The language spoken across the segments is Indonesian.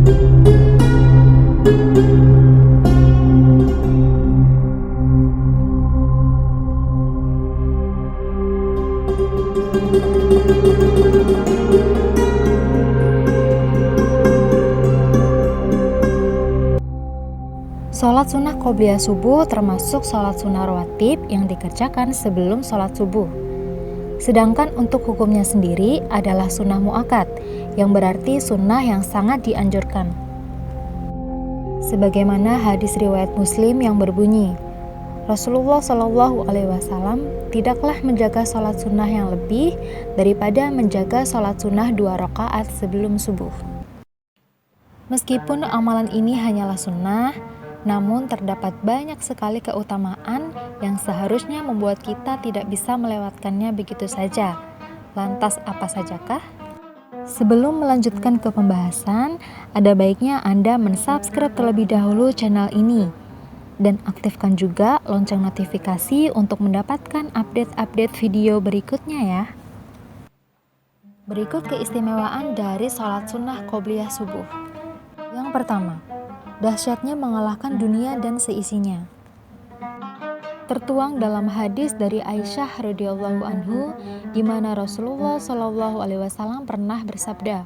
Sholat sunnah qobliyah subuh termasuk sholat sunnah rawatib yang dikerjakan sebelum sholat subuh. Sedangkan untuk hukumnya sendiri adalah sunnah mu'akkad, yang berarti sunnah yang sangat dianjurkan. Sebagaimana hadis riwayat Muslim yang berbunyi, Rasulullah Shallallahu Alaihi Wasallam tidaklah menjaga sholat sunnah yang lebih daripada menjaga sholat sunnah 2 rakaat sebelum subuh. Meskipun amalan ini hanyalah sunnah, namun terdapat banyak sekali keutamaan yang seharusnya membuat kita tidak bisa melewatkannya begitu saja. Lantas apa sajakah? Sebelum melanjutkan ke pembahasan, ada baiknya Anda mensubscribe terlebih dahulu channel ini dan aktifkan juga lonceng notifikasi untuk mendapatkan update-update video berikutnya ya. Berikut keistimewaan dari sholat sunnah qobliyah subuh. Yang pertama, dahsyatnya mengalahkan dunia dan seisinya. Tertuang dalam hadis dari Aisyah radhiyallahu anhu, di mana Rasulullah Shallallahu Alaihi Wasallam pernah bersabda,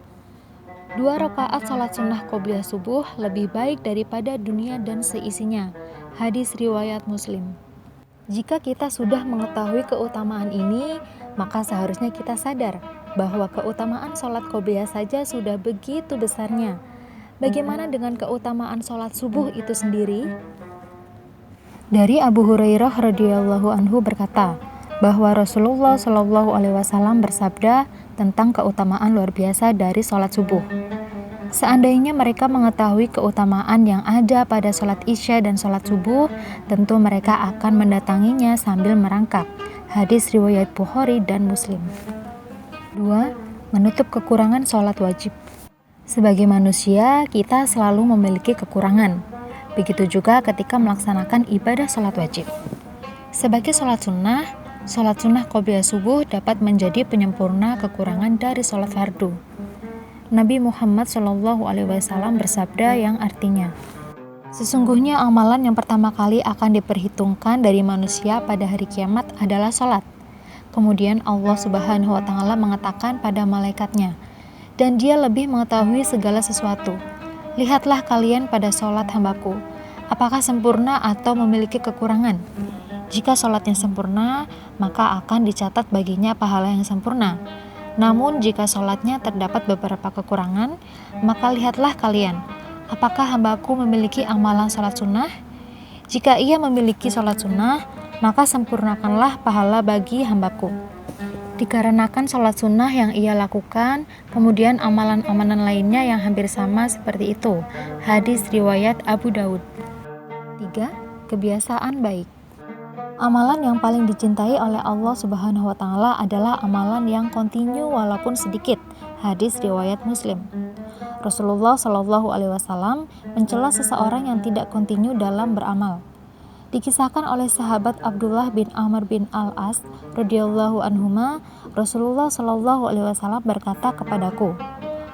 2 rakaat salat sunnah qobliyah subuh lebih baik daripada dunia dan seisinya. Hadis riwayat Muslim. Jika kita sudah mengetahui keutamaan ini, maka seharusnya kita sadar bahwa keutamaan salat qobliyah saja sudah begitu besarnya. Bagaimana dengan keutamaan sholat subuh itu sendiri? Dari Abu Hurairah radhiyallahu anhu berkata bahwa Rasulullah Shallallahu Alaihi Wasallam bersabda tentang keutamaan luar biasa dari sholat subuh. Seandainya mereka mengetahui keutamaan yang ada pada sholat isya dan sholat subuh, tentu mereka akan mendatanginya sambil merangkak. Hadis riwayat Bukhari dan Muslim. 2. Menutup kekurangan sholat wajib. Sebagai manusia, kita selalu memiliki kekurangan. Begitu juga ketika melaksanakan ibadah sholat wajib. Sebagai sholat sunnah qobliyah subuh dapat menjadi penyempurna kekurangan dari sholat fardu. Nabi Muhammad SAW bersabda yang artinya, sesungguhnya amalan yang pertama kali akan diperhitungkan dari manusia pada hari kiamat adalah sholat. Kemudian Allah Subhanahu wa Ta'ala mengatakan pada malaikatnya, dan dia lebih mengetahui segala sesuatu. Lihatlah kalian pada sholat hambaku, apakah sempurna atau memiliki kekurangan? Jika sholatnya sempurna, maka akan dicatat baginya pahala yang sempurna. Namun jika sholatnya terdapat beberapa kekurangan, maka lihatlah kalian, apakah hambaku memiliki amalan sholat sunnah? Jika ia memiliki sholat sunnah, maka sempurnakanlah pahala bagi hambaku. Dikarenakan sholat sunnah yang ia lakukan, kemudian amalan-amalan lainnya yang hampir sama seperti itu. Hadis riwayat Abu Daud. 3. Kebiasaan baik. Amalan yang paling dicintai oleh Allah Subhanahu wa Ta'ala adalah amalan yang kontinu walaupun sedikit. Hadis riwayat Muslim. Rasulullah Shallallahu Alaihi Wasallam mencela seseorang yang tidak kontinu dalam beramal. Dikisahkan oleh sahabat Abdullah bin Amr bin Al-As radhiyallahu anhuma, Rasulullah Shallallahu Alaihi Wasallam berkata kepadaku,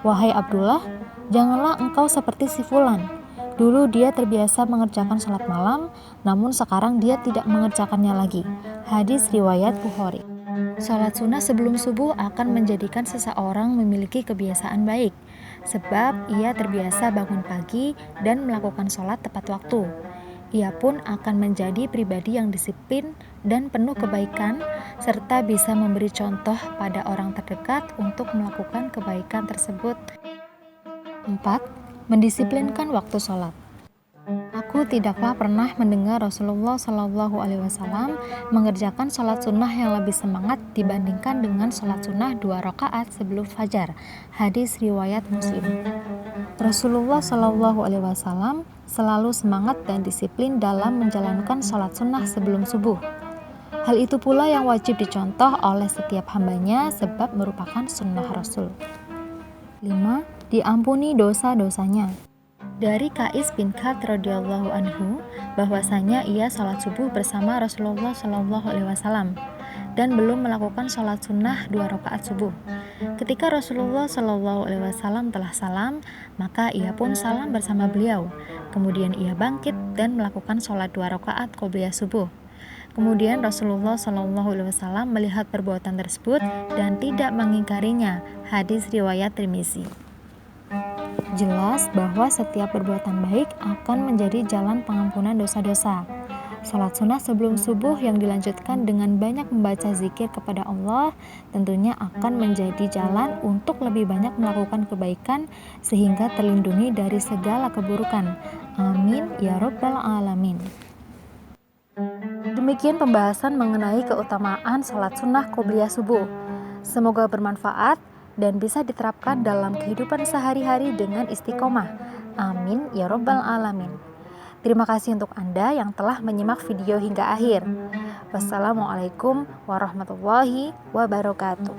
wahai Abdullah, janganlah engkau seperti si fulan. Dulu dia terbiasa mengerjakan sholat malam, namun sekarang dia tidak mengerjakannya lagi. Hadis riwayat Bukhari. Sholat sunnah sebelum subuh akan menjadikan seseorang memiliki kebiasaan baik, sebab ia terbiasa bangun pagi dan melakukan sholat tepat waktu. Ia pun akan menjadi pribadi yang disiplin dan penuh kebaikan, serta bisa memberi contoh pada orang terdekat untuk melakukan kebaikan tersebut. 4. Mendisiplinkan waktu sholat. Aku tidaklah pernah mendengar Rasulullah Shallallahu Alaihi Wasallam mengerjakan sholat sunnah yang lebih semangat dibandingkan dengan sholat sunnah 2 rakaat sebelum fajar. Hadis riwayat Muslim. Rasulullah Shallallahu Alaihi Wasallam selalu semangat dan disiplin dalam menjalankan sholat sunnah sebelum subuh. Hal itu pula yang wajib dicontoh oleh setiap hambanya sebab merupakan sunnah Rasul. 5. Diampuni dosa-dosanya. Dari Qais bin Ka'ab radhiyallahu anhu bahwasanya ia salat subuh bersama Rasulullah Shallallahu Alaihi Wasallam. dan belum melakukan sholat sunnah 2 rakaat subuh. Ketika Rasulullah Shallallahu Alaihi Wasallam telah salam, maka ia pun salam bersama beliau. Kemudian ia bangkit dan melakukan sholat 2 rakaat qobliyah subuh. Kemudian Rasulullah Shallallahu Alaihi Wasallam melihat perbuatan tersebut dan tidak mengingkarinya. Hadis riwayat Tirmizi. Jelas bahwa setiap perbuatan baik akan menjadi jalan pengampunan dosa-dosa. Salat sunnah sebelum subuh yang dilanjutkan dengan banyak membaca zikir kepada Allah tentunya akan menjadi jalan untuk lebih banyak melakukan kebaikan sehingga terlindungi dari segala keburukan. Amin ya rabbal alamin. Demikian pembahasan mengenai keutamaan salat sunnah qobliyah subuh. Semoga bermanfaat dan bisa diterapkan dalam kehidupan sehari-hari dengan istiqomah. Amin ya rabbal alamin. Terima kasih untuk Anda yang telah menyimak video hingga akhir. Wassalamualaikum warahmatullahi wabarakatuh.